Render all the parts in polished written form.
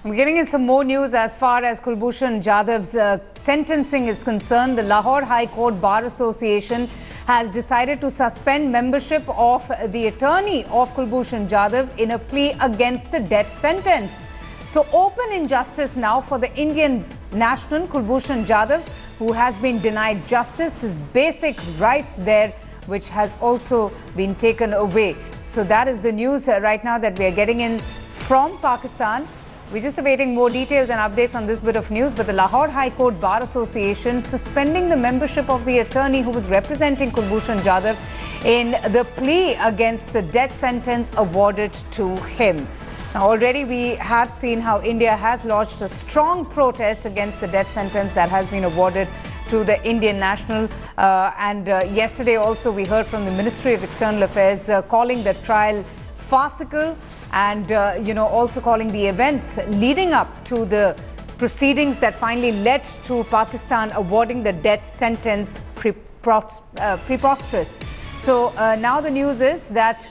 We're getting in some more news as far as Kulbhushan Jadhav's sentencing is concerned. The Lahore High Court Bar Association has decided to suspend membership of the attorney of Kulbhushan Jadhav in a plea against the death sentence. So open injustice now for the Indian national Kulbhushan Jadhav, who has been denied justice, his basic rights there, which has also been taken away. So that is the news right now that we are getting in from Pakistan. We're just awaiting more details and updates on this bit of news, but the Lahore High Court Bar Association suspending the membership of the attorney who was representing Kulbhushan Jadhav in the plea against the death sentence awarded to him. Now, already we have seen how India has lodged a strong protest against the death sentence that has been awarded to the Indian national. Yesterday also we heard from the Ministry of External Affairs calling the trial farcical, and also calling the events leading up to the proceedings that finally led to Pakistan awarding the death sentence preposterous. So now the news is that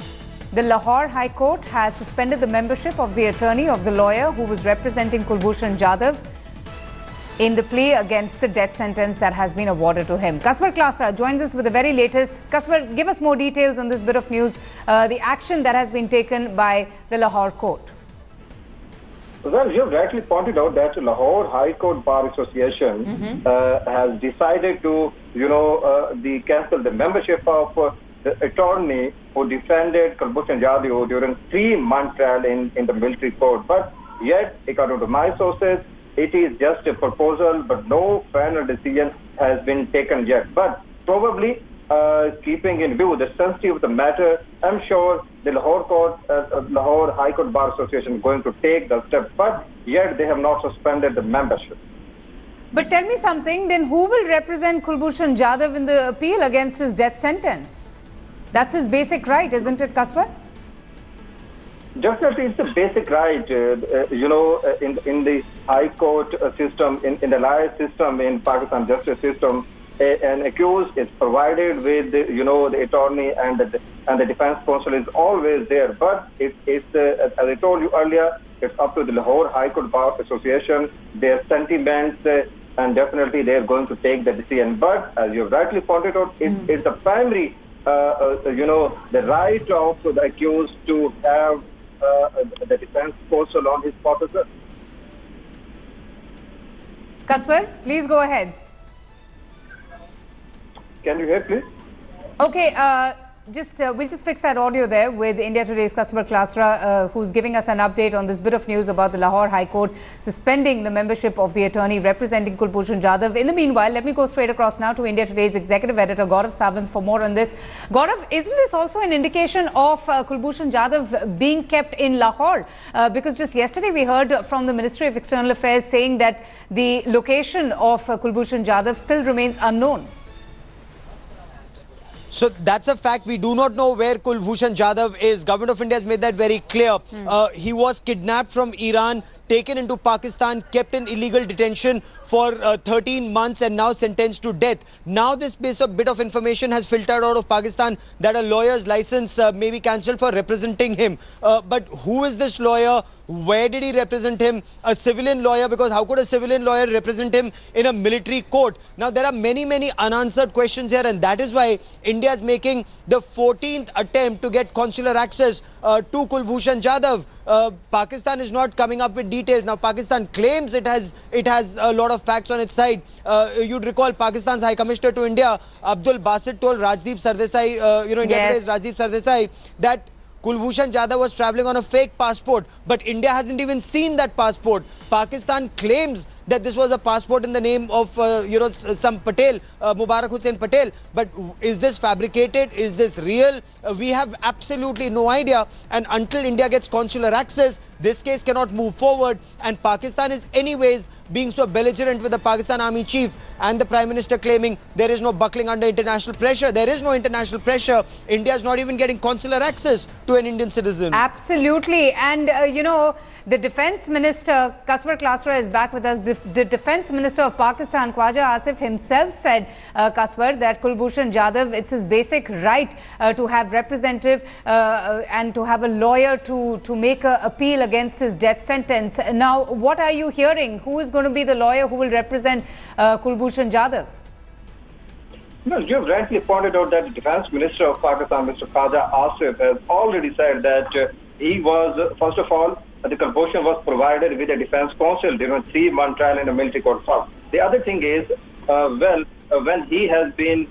the Lahore High Court has suspended the membership of the attorney of the lawyer who was representing Kulbhushan Jadhav in the plea against the death sentence that has been awarded to him. Kasper Klasra joins us with the very latest. Kasper, give us more details on this bit of news, the action that has been taken by the Lahore Court. Well, you have rightly pointed out that Lahore High Court Bar Association has decided to, cancel the membership of the attorney who defended Kulbhushan Jadhav during 3-month trial in the military court. But yet, according to my sources, it is just a proposal, but no final decision has been taken yet. But probably, keeping in view the sensitivity of the matter, I'm sure the Lahore High Court Bar Association is going to take the step, but yet they have not suspended the membership. But tell me something, then who will represent Kulbhushan Jadhav in the appeal against his death sentence? That's his basic right, isn't it, Kasper? Definitely, it's a basic right, in the High Court system, in the law system, in Pakistan justice system, an accused is provided with, the attorney and the defense counsel is always there. But it's as I told you earlier, it's up to the Lahore High Court Bar Association, their sentiments, and definitely they're going to take the decision. But as you rightly pointed out, it's the primary, the right of the accused to have the defense counsel on his process. Kasper, please go ahead. Can you hear, please? Okay, we'll just fix that audio there with India Today's Kasper Klasra, who's giving us an update on this bit of news about the Lahore High Court suspending the membership of the attorney representing Kulbhushan Jadhav. In the meanwhile, let me go straight across now to India Today's executive editor Gaurav Sawant for more on this. Gaurav, isn't this also an indication of Kulbhushan Jadhav being kept in Lahore? Because just yesterday we heard from the Ministry of External Affairs saying that the location of Kulbhushan Jadhav still remains unknown. So that's a fact. We do not know where Kulbhushan Jadhav is. Government of India has made that very clear. He was kidnapped from Iran, taken into Pakistan, kept in illegal detention for 13 months and now sentenced to death. Now this bit of information has filtered out of Pakistan that a lawyer's license may be cancelled for representing him. But who is this lawyer? Where did he represent him? A civilian lawyer, because how could a civilian lawyer represent him in a military court? Now there are many unanswered questions here, and that is why India is making the 14th attempt to get consular access to Kulbhushan Jadhav. Pakistan is not coming up with details. Now Pakistan claims it has a lot of facts on its side. You'd recall Pakistan's High Commissioner to India, Abdul Basit, told Rajdeep Sardesai, India's Rajdeep Sardesai, that Kulbhushan Jadhav was travelling on a fake passport, but India hasn't even seen that passport. Pakistan claims that this was a passport in the name of, some Patel, Mubarak Hussain Patel. But is this fabricated? Is this real? We have absolutely no idea. And until India gets consular access, this case cannot move forward. And Pakistan is anyways being so belligerent with the Pakistan Army Chief and the Prime Minister claiming there is no buckling under international pressure. There is no international pressure. India is not even getting consular access to an Indian citizen. Absolutely. And, the Defence Minister, Kasper Klasra, is back with us. The the Defence Minister of Pakistan, Khwaja Asif himself said, Kaswar, that Kulbhushan Jadhav, it's his basic right to have representative and to have a lawyer to make an appeal against his death sentence. Now, what are you hearing? Who is going to be the lawyer who will represent Kulbhushan Jadhav? Well, you have rightly pointed out that the Defence Minister of Pakistan, Mr. Khwaja Asif, has already said that he was, first of all, the Kulbhushan was provided with a defence counsel during a 3-month trial in a military court first. The other thing is, when he has been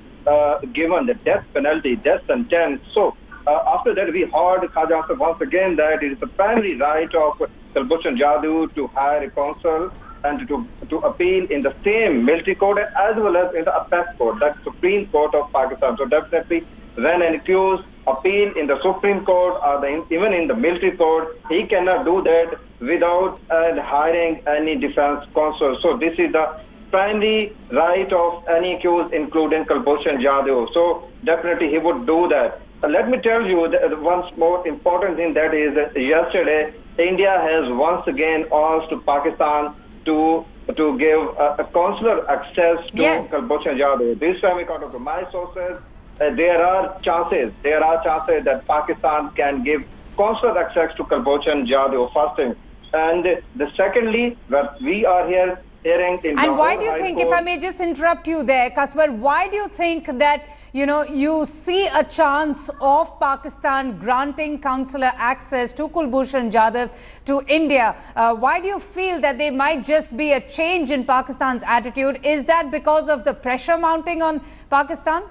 given the death penalty, death sentence, so after that we heard Khwaja Asif once again that it is the primary right of Kulbhushan Jadhav to hire a counsel and to appeal in the same military court as well as in the apex court, that's Supreme Court of Pakistan. So definitely, when an accused appeal in the Supreme Court or even in the military court, he cannot do that without hiring any defense counsel. So this is the primary right of any accused, including Kulbhushan Jadhav. So definitely he would do that. Let me tell you that one more important thing, that is that yesterday India has once again asked Pakistan to give a consular access to Kulbhushan Jadhav. This time, according to my sources, there are chances that Pakistan can give consular access to Kulbhushan Jadhav, first thing. And the secondly, that we are here hearing in and why do you think, if I may just interrupt you there, Kaswar, why do you think that, you see a chance of Pakistan granting consular access to Kulbhushan Jadhav to India? Why do you feel that there might just be a change in Pakistan's attitude? Is that because of the pressure mounting on Pakistan?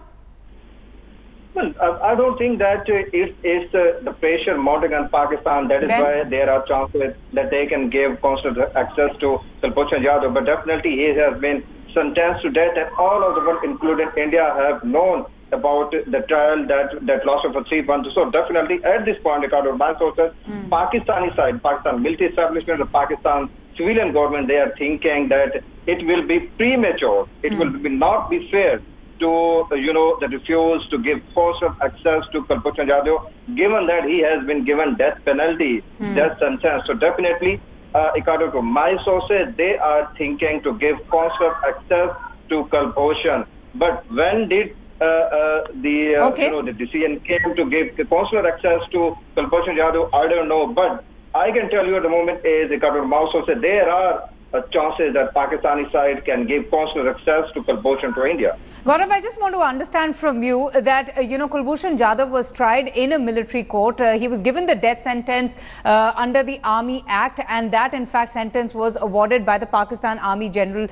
Well, I don't think that it's the pressure mounting on Pakistan. That is why there are chances that they can give consular access to Kulbhushan Jadhav. But definitely he has been sentenced to death, and all of the world, including India, have known about the trial that lasted for 3 months. So definitely at this point, according to my sources, Pakistani side, Pakistan military establishment, the Pakistan civilian government, they are thinking that it will be premature. It will not be fair to, the refuse to give consular access to Kulbhushan Jadhav, given that he has been given death penalty, death sentence. So definitely, according to my sources, they are thinking to give consular access to Kulbhushan. But when did the decision came to give consular access to Kulbhushan Jadhav, I don't know. But I can tell you at the moment is, according to my sources, there are chances that Pakistani side can give consular access to Kulbhushan to India. Gaurav, I just want to understand from you that, Kulbhushan Jadhav was tried in a military court. He was given the death sentence under the Army Act, and that, in fact, sentence was awarded by the Pakistan Army General,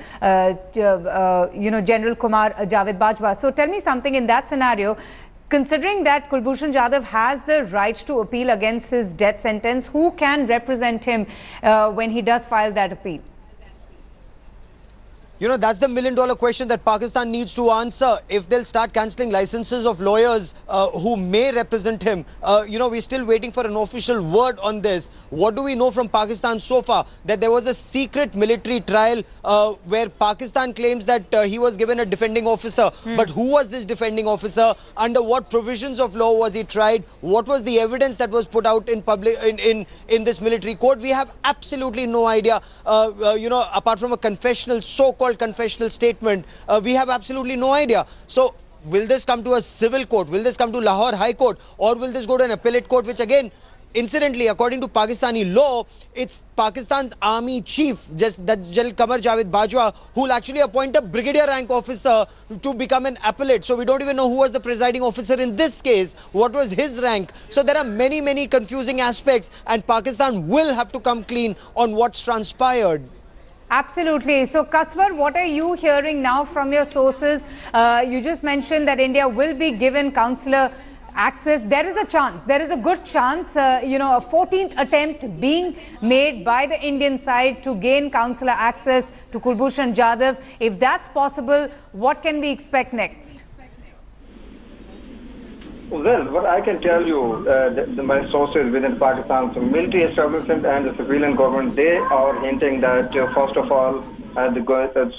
General Kumar Javed Bajwa. So tell me something in that scenario. Considering that Kulbhushan Jadhav has the right to appeal against his death sentence, who can represent him when he does file that appeal? That's the million-dollar question that Pakistan needs to answer. If they'll start cancelling licenses of lawyers who may represent him, we're still waiting for an official word on this. What do we know from Pakistan so far? That there was a secret military trial where Pakistan claims that he was given a defending officer. But who was this defending officer? Under what provisions of law was he tried? What was the evidence that was put out in public in this military court? We have absolutely no idea. Apart from a confessional, so-called confessional statement, we have absolutely no idea. So will this come to a civil court? Will this come to Lahore High Court? Or will this go to an appellate court, which again, incidentally, according to Pakistani law, it's Pakistan's army chief, General Kumar Javed Bajwa, who will actually appoint a brigadier rank officer to become an appellate. So we don't even know who was the presiding officer in this case, what was his rank. So there are many, many confusing aspects, and Pakistan will have to come clean on what's transpired. Absolutely. So, Kaswar, what are you hearing now from your sources? You just mentioned that India will be given consular access. There is a chance, there is a good chance, a 14th attempt being made by the Indian side to gain consular access to Kulbhushan Jadhav. If that's possible, what can we expect next? Well, what I can tell you, my sources within Pakistan's military establishment and the civilian government, they are hinting that, first of all,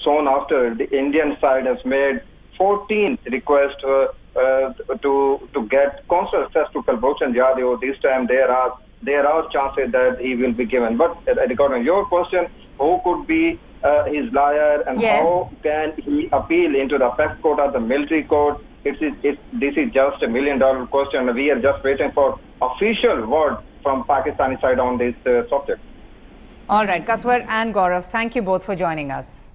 soon after, the Indian side has made 14 requests to get consular access to Kulbhushan Jadhav. This time there are chances that he will be given. But according to your question, who could be his lawyer, and Yes. how can he appeal into the apex court or the military court? This is just $1 million question. We are just waiting for official word from Pakistani side on this subject. All right, Kaswar and Gaurav, thank you both for joining us.